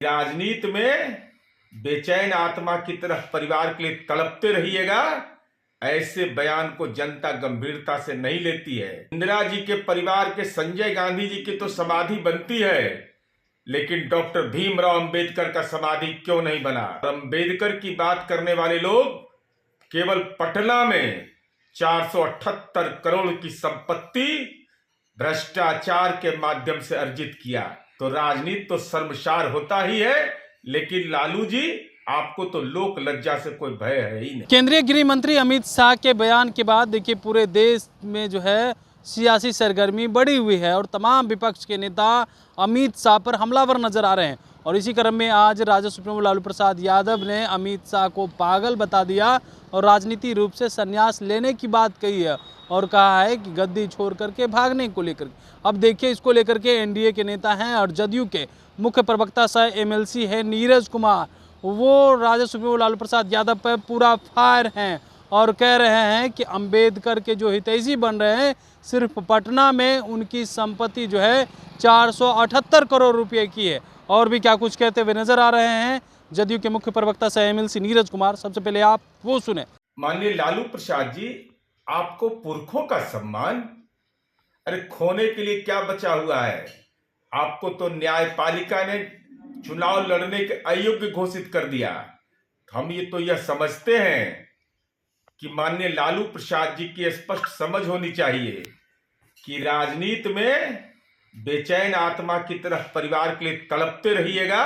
राजनीति में बेचैन आत्मा की तरह परिवार के लिए तड़पते रहिएगा। ऐसे बयान को जनता गंभीरता से नहीं लेती है। इंदिरा जी के परिवार के संजय गांधी जी की तो समाधि बनती है, लेकिन डॉक्टर भीमराव अंबेडकर का समाधि क्यों नहीं बना? अंबेडकर की बात करने वाले लोग केवल पटना में 478 करोड़ की संपत्ति भ्रष्टाचार के माध्यम से अर्जित किया। तो राजनीति तो शर्मसार होता ही है, लेकिन लालू जी आपको तो लोक लज्जा से कोई भय है ही नहीं। केंद्रीय गृह मंत्री अमित शाह के बयान के बाद देखिए पूरे देश में जो है सियासी सरगर्मी बढ़ी हुई है और तमाम विपक्ष के नेता अमित शाह पर हमलावर नजर आ रहे हैं। और इसी क्रम में आज राजद सुप्रीमो लालू प्रसाद यादव ने अमित शाह को पागल बता दिया और राजनीतिक रूप से संन्यास लेने की बात कही है और कहा है कि गद्दी छोड़ करके भागने को लेकर। अब देखिए इसको लेकर के एनडीए के नेता हैं और जदयू के मुख्य प्रवक्ता सह एमएलसी है नीरज कुमार, वो राजद सुप्रीमो लालू प्रसाद यादव पर पूरा फायर हैं और कह रहे हैं कि अंबेडकर के जो हितैषी बन रहे हैं, सिर्फ पटना में उनकी संपत्ति जो है 478 करोड़ रुपए की है। और भी क्या कुछ कहते हुए नजर आ रहे हैं जदयू के मुख्य प्रवक्ता सह एमएलसी नीरज कुमार। सबसे पहले आप वो सुने। माननीय लालू प्रसाद जी, आपको पुरखों का सम्मान अरे खोने के लिए क्या बचा हुआ है? आपको तो न्यायपालिका ने चुनाव लड़ने के अयोग्य घोषित कर दिया। हम यह समझते हैं कि माननीय लालू प्रसाद जी की स्पष्ट समझ होनी चाहिए कि राजनीति में बेचैन आत्मा की तरह परिवार के लिए तड़पते रहिएगा।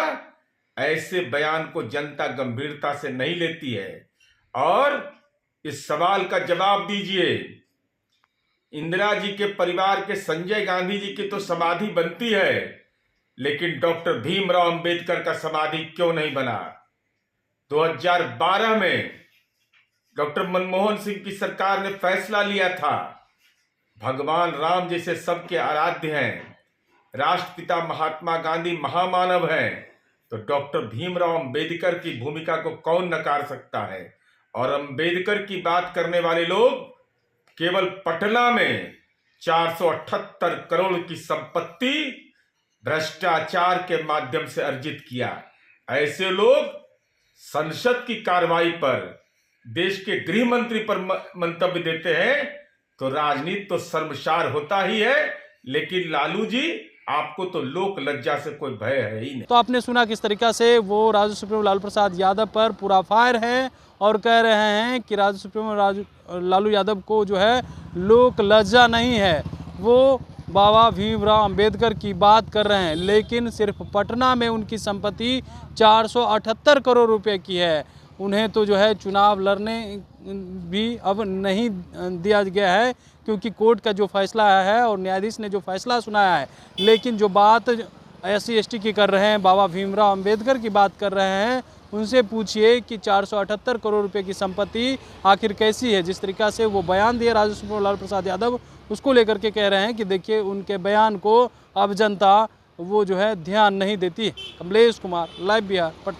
ऐसे बयान को जनता गंभीरता से नहीं लेती है और इस सवाल का जवाब दीजिए। इंदिरा जी के परिवार के संजय गांधी जी की तो समाधि बनती है, लेकिन डॉक्टर भीमराव अंबेडकर का समाधि क्यों नहीं बना? 2012 में डॉक्टर मनमोहन सिंह की सरकार ने फैसला लिया था, भगवान राम जैसे सबके आराध्य हैं, राष्ट्रपिता महात्मा गांधी महामानव हैं, तो डॉक्टर भीमराव अंबेडकर की भूमिका को कौन नकार सकता है? और अंबेडकर की बात करने वाले लोग केवल पटना में 478 करोड़ की संपत्ति भ्रष्टाचार के माध्यम से अर्जित किया। ऐसे लोग संसद की कार्रवाई पर देश के गृह मंत्री पर मंतव्य देते हैं, तो राजनीति तो शर्मसार होता ही है, लेकिन लालू जी आपको तो लोक लज्जा से कोई भय है ही नहीं। तो आपने सुना किस तरीका से वो राजद सुप्रीमो लालू प्रसाद यादव पर पूरा फायर है और कह रहे हैं कि राजद सुप्रीमो लालू यादव को जो है लोक लज्जा नहीं है। वो बाबा भीमराव अंबेडकर की बात कर रहे हैं, लेकिन सिर्फ पटना में उनकी संपत्ति 478 करोड़ रुपए की है। उन्हें तो जो है चुनाव लड़ने भी अब नहीं दिया गया है, क्योंकि कोर्ट का जो फैसला है और न्यायाधीश ने जो फैसला सुनाया है। लेकिन जो बात SC/ST की कर रहे हैं, बाबा भीमराव अंबेडकर की बात कर रहे हैं, उनसे पूछिए कि 478 करोड़ रुपए की संपत्ति आखिर कैसी है। जिस तरीका से वो बयान दिए राजद सुप्रीमो लालू प्रसाद यादव, उसको लेकर के कह रहे हैं कि देखिए उनके बयान को अब जनता वो जो है ध्यान नहीं देती। कमलेश कुमार, लाइव बिहार।